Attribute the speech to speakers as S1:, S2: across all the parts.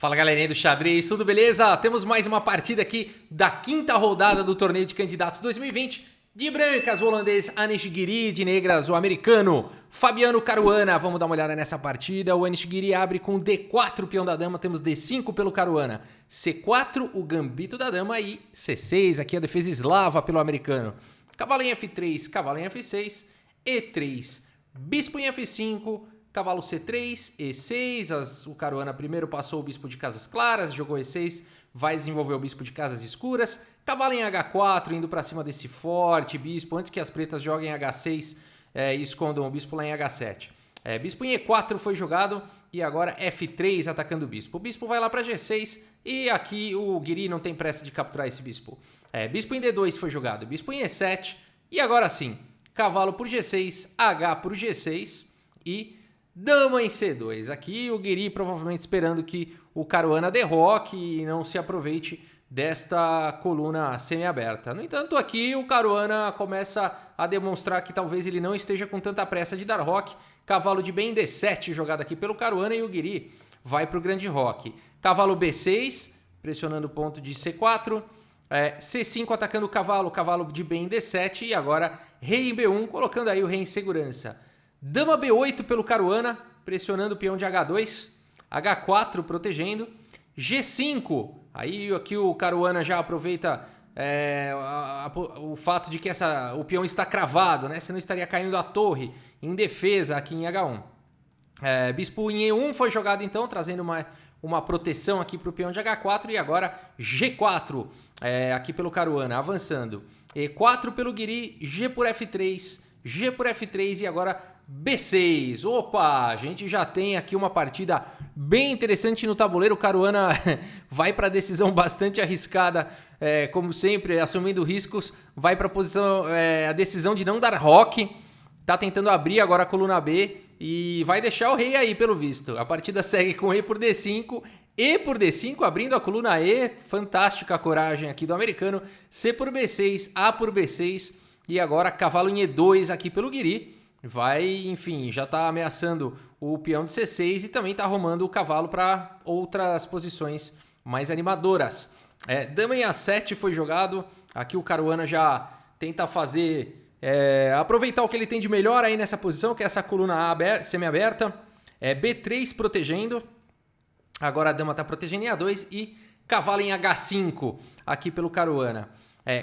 S1: Fala galerinha do xadrez, tudo beleza? Temos mais uma partida aqui da quinta rodada do torneio de candidatos 2020. De brancas, o holandês Anish Giri, de negras, o americano Fabiano Caruana. Vamos dar uma olhada nessa partida. O Anish Giri abre com D4, peão da dama, temos D5 pelo Caruana. C4, o gambito da dama e C6, aqui a defesa eslava pelo americano. Cavalo em F3, cavalo em F6, E3, bispo em F5, cavalo C3, E6, o Caruana primeiro passou o bispo de casas claras, jogou E6, vai desenvolver o bispo de casas escuras, cavalo em H4, indo para cima desse forte bispo, antes que as pretas joguem H6 e escondam o bispo lá em H7. Bispo em E4 foi jogado e agora F3 atacando o bispo. O bispo vai lá para G6 e aqui o Giri não tem pressa de capturar esse bispo. Bispo em D2 foi jogado, bispo em E7 e agora sim, cavalo por G6, H por G6 e dama em C2. Aqui o Giri provavelmente esperando que o Caruana derroque e não se aproveite desta coluna semi-aberta. No entanto, aqui o Caruana começa a demonstrar que talvez ele não esteja com tanta pressa de dar roque. Cavalo de bem D7 jogado aqui pelo Caruana e o Giri vai para o grande roque. Cavalo B6, pressionando o ponto de C4. C5 atacando o cavalo de bem D7 e agora rei em B1, colocando aí o rei em segurança. Dama B8 pelo Caruana, pressionando o peão de H2. H4 protegendo. G5, aí aqui o Caruana já aproveita o fato de que o peão está cravado, né? Senão estaria caindo a torre em defesa aqui em H1. Bispo em E1 foi jogado então, trazendo uma proteção aqui para o peão de H4 e agora G4 aqui pelo Caruana, avançando. E4 pelo Giri, G por F3, G por F3 e agora B6. Opa, a gente já tem aqui uma partida bem interessante no tabuleiro. O Caruana vai para a decisão bastante arriscada, como sempre, assumindo riscos. Vai para a decisão de não dar roque. Tá tentando abrir agora a coluna B e vai deixar o rei aí, pelo visto. A partida segue com rei por D5, E por D5, abrindo a coluna E. Fantástica a coragem aqui do americano. C por B6, A por B6 e agora cavalo em E2 aqui pelo Giri. Vai, enfim, já está ameaçando o peão de C6 e também está arrumando o cavalo para outras posições mais animadoras. Dama em A7 foi jogado. Aqui o Caruana já tenta fazer... aproveitar o que ele tem de melhor aí nessa posição, que é essa coluna semi-aberta. B3 protegendo. Agora a dama está protegendo em A2 e cavalo em H5 aqui pelo Caruana.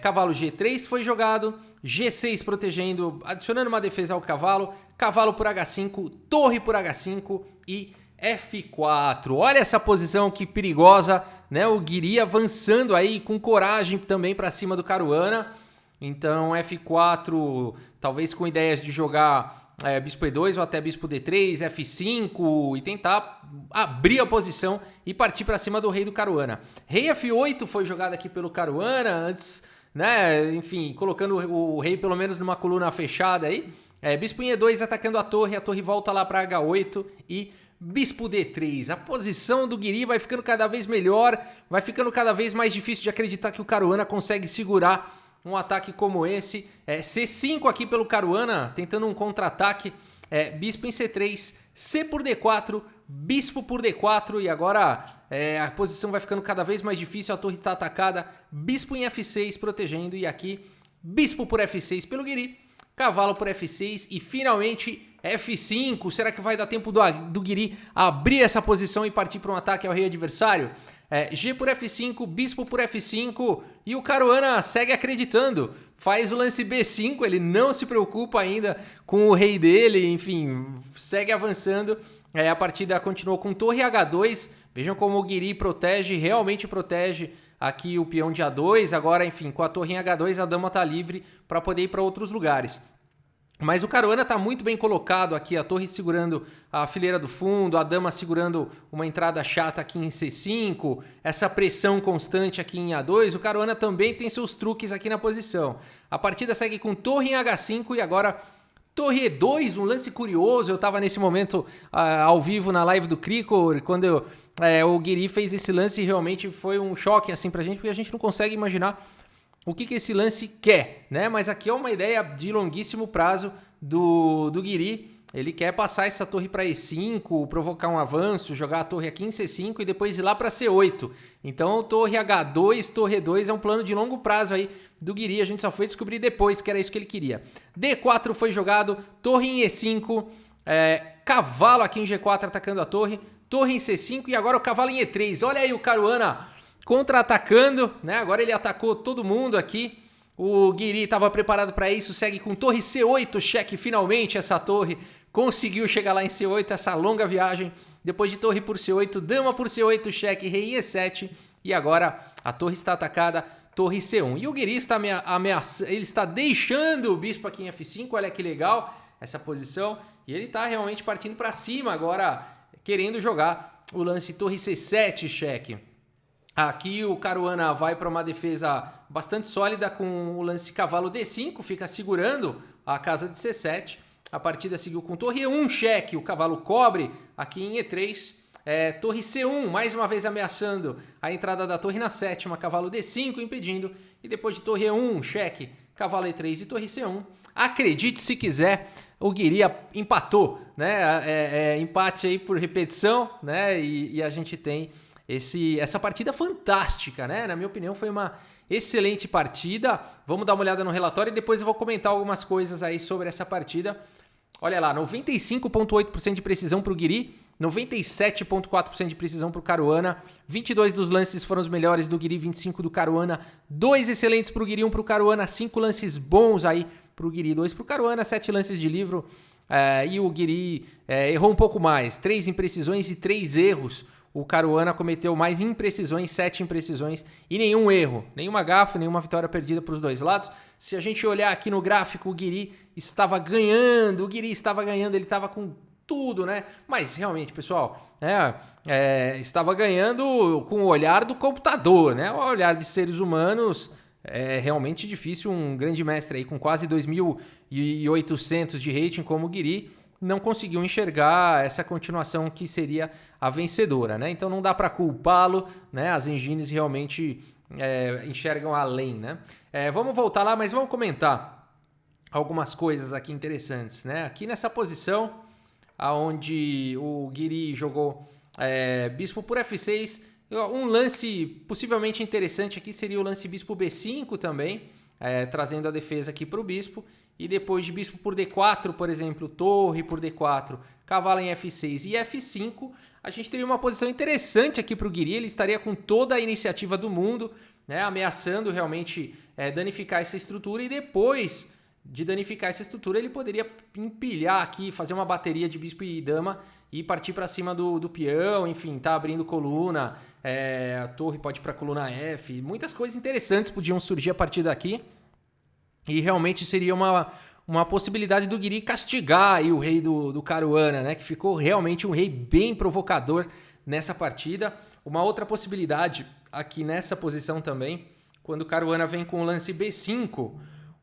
S1: Cavalo G3 foi jogado, G6 protegendo, adicionando uma defesa ao cavalo, cavalo por H5, torre por H5 e F4. Olha essa posição que perigosa, né? O Giri avançando aí com coragem também para cima do Caruana. Então F4, talvez com ideias de jogar bispo E2 ou até bispo D3, F5 e tentar abrir a posição e partir para cima do rei do Caruana. Rei F8 foi jogado aqui pelo Caruana, antes, né, enfim, colocando o rei pelo menos numa coluna fechada aí. Bispo em E2 atacando a torre volta lá para H8 e bispo D3. A posição do Giri vai ficando cada vez melhor, vai ficando cada vez mais difícil de acreditar que o Caruana consegue segurar um ataque como esse. C5 aqui pelo Caruana, tentando um contra-ataque. Bispo em C3, C por D4, bispo por D4. E agora a posição vai ficando cada vez mais difícil. A torre está atacada. Bispo em F6 protegendo. E aqui, bispo por F6 pelo Giri. Cavalo por F6 e finalmente F5. Será que vai dar tempo do Giri abrir essa posição e partir para um ataque ao rei adversário? G por F5, bispo por F5 e o Caruana segue acreditando. Faz o lance B5, ele não se preocupa ainda com o rei dele, enfim, segue avançando. A partida continuou com torre H2. Vejam como o Giri protege, realmente protege aqui o peão de A2. Agora, enfim, com a torre em H2 a dama está livre para poder ir para outros lugares. Mas o Caruana está muito bem colocado aqui, a torre segurando a fileira do fundo, a dama segurando uma entrada chata aqui em C5, essa pressão constante aqui em A2. O Caruana também tem seus truques aqui na posição. A partida segue com torre em H5 e agora torre E2, um lance curioso. Eu estava nesse momento ao vivo na live do Crico, quando o Giri fez esse lance, realmente foi um choque assim pra gente, porque a gente não consegue imaginar o que esse lance quer, né? Mas aqui é uma ideia de longuíssimo prazo do Giri. ele quer passar essa torre para E5, provocar um avanço, jogar a torre aqui em C5 e depois ir lá para C8. Então, torre H2, torre E2 é um plano de longo prazo aí do Guiri. A gente só foi descobrir depois que era isso que ele queria. D4 foi jogado, torre em E5, cavalo aqui em G4 atacando a torre em C5 e agora o cavalo em E3. Olha aí o Caruana contra-atacando, né? Agora ele atacou todo mundo aqui. O Guiri estava preparado para isso, segue com torre C8, cheque finalmente essa torre. Conseguiu chegar lá em C8, essa longa viagem. Depois de torre por C8, dama por C8, cheque, rei em E7. E agora a torre está atacada, torre C1. E o Guiri está ameaçando, ele está deixando o bispo aqui em F5, olha que legal essa posição. E ele está realmente partindo para cima agora, querendo jogar o lance torre C7, cheque. Aqui o Caruana vai para uma defesa bastante sólida com o lance cavalo D5, fica segurando a casa de C7. A partida seguiu com torre E1, cheque, o cavalo cobre aqui em E3. Torre C1, mais uma vez ameaçando a entrada da torre na sétima, cavalo D5 impedindo. E depois de torre E1, cheque, cavalo E3 e torre C1. Acredite se quiser, o Guiri empatou, né? Empate aí por repetição, né? E a gente tem essa partida fantástica, né? Na minha opinião foi uma excelente partida. Vamos dar uma olhada no relatório e depois eu vou comentar algumas coisas aí sobre essa partida. Olha lá, 95,8% de precisão para o Guiri, 97,4% de precisão para o Caruana, 22 dos lances foram os melhores do Guiri, 25 do Caruana, 2 excelentes para o Guiri, 1 para o Caruana, 5 lances bons aí para o Guiri, 2 para o Caruana, 7 lances de livro, e o Guiri errou um pouco mais, 3 imprecisões e 3 erros. O Caruana cometeu mais imprecisões, 7 imprecisões e nenhum erro, nenhuma gafe, nenhuma vitória perdida para os dois lados. Se a gente olhar aqui no gráfico, o Guiri estava ganhando, ele estava com tudo, né? Mas realmente, pessoal, estava ganhando com o olhar do computador, né? O olhar de seres humanos é realmente difícil. Um grande mestre aí com quase 2.800 de rating como o Guiri não conseguiu enxergar essa continuação que seria a vencedora, né? Então não dá para culpá-lo, né? As engines realmente enxergam além, né? Vamos voltar lá, mas vamos comentar algumas coisas aqui interessantes, né? Aqui nessa posição, aonde o Guiri jogou bispo por F6, um lance possivelmente interessante aqui seria o lance bispo B5 também, trazendo a defesa aqui para o bispo. E depois de bispo por D4, por exemplo, torre por D4, cavalo em F6 e F5, a gente teria uma posição interessante aqui para o Guiri. Ele estaria com toda a iniciativa do mundo, né, ameaçando realmente danificar essa estrutura. E depois de danificar essa estrutura, ele poderia empilhar aqui, fazer uma bateria de bispo e dama e partir para cima do peão, enfim, tá abrindo coluna, a torre pode ir para a coluna F. Muitas coisas interessantes podiam surgir a partir daqui. E realmente seria uma possibilidade do Guiri castigar aí o rei do Caruana, né? Que ficou realmente um rei bem provocador nessa partida. Uma outra possibilidade aqui nessa posição também, quando o Caruana vem com o lance B5,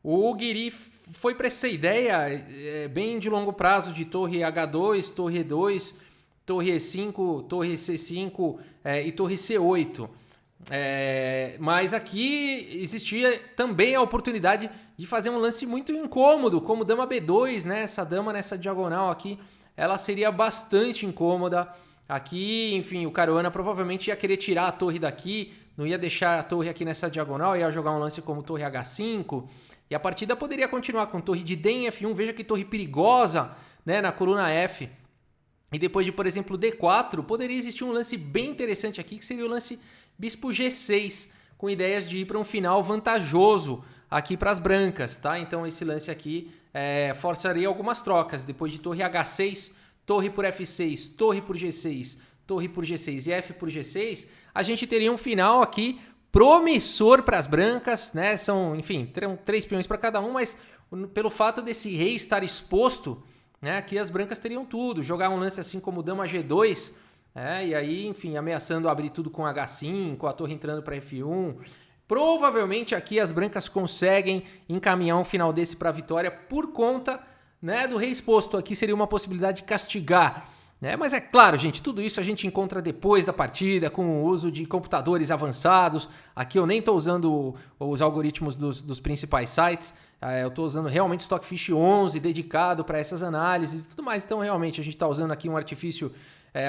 S1: o Guiri foi para essa ideia bem de longo prazo de torre H2, torre E2, torre E5, torre C5 e torre C8. Mas aqui existia também a oportunidade de fazer um lance muito incômodo, como dama B2, né? Essa dama nessa diagonal aqui, ela seria bastante incômoda. Aqui, enfim, o Caruana provavelmente ia querer tirar a torre daqui, não ia deixar a torre aqui nessa diagonal, ia jogar um lance como torre H5, e a partida poderia continuar com torre de D em F1, veja que torre perigosa, né, na coluna F. E depois de, por exemplo, D4, poderia existir um lance bem interessante aqui, que seria o lance bispo G6, com ideias de ir para um final vantajoso aqui para as brancas, tá? Então esse lance aqui forçaria algumas trocas. Depois de torre H6, torre por F6, torre por G6, torre por G6 e F por G6, a gente teria um final aqui promissor para as brancas, né? São, enfim, terão 3 peões para cada um, mas pelo fato desse rei estar exposto, né? Aqui as brancas teriam tudo. Jogar um lance assim como dama G2, e aí, enfim, ameaçando abrir tudo com H5, a torre entrando para F1. Provavelmente aqui as brancas conseguem encaminhar um final desse para a vitória por conta, né, do rei exposto. Aqui seria uma possibilidade de castigar, né? Mas é claro, gente, tudo isso a gente encontra depois da partida, com o uso de computadores avançados. Aqui eu nem estou usando os algoritmos dos principais sites, eu estou usando realmente Stockfish 11 dedicado para essas análises e tudo mais. Então realmente a gente está usando aqui um artifício,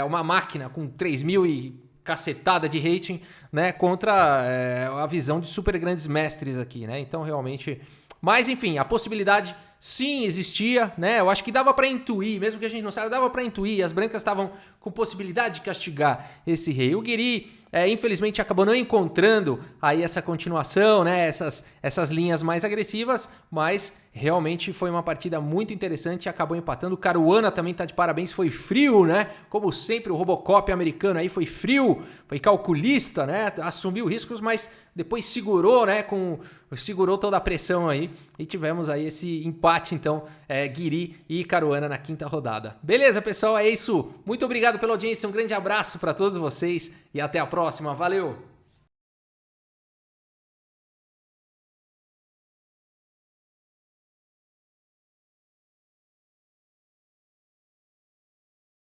S1: uma máquina com 3.000 e cacetada de rating, né, contra a visão de super grandes mestres aqui, né? Então realmente... Mas enfim, a possibilidade sim existia, né? Eu acho que dava para intuir, mesmo que a gente não saiba, dava para intuir. As brancas estavam com possibilidade de castigar esse rei. O Guiri, infelizmente, acabou não encontrando aí essa continuação, né? Essas linhas mais agressivas, mas realmente foi uma partida muito interessante e acabou empatando. O Caruana também tá de parabéns, foi frio, né? Como sempre, o Robocop americano aí foi frio, foi calculista, né? Assumiu riscos, mas depois segurou, né? Segurou toda a pressão aí e tivemos aí esse empate, então, Guiri e Caruana na quinta rodada. Beleza, pessoal? É isso. Muito obrigado pela audiência, um grande abraço para todos vocês e até a próxima. Valeu!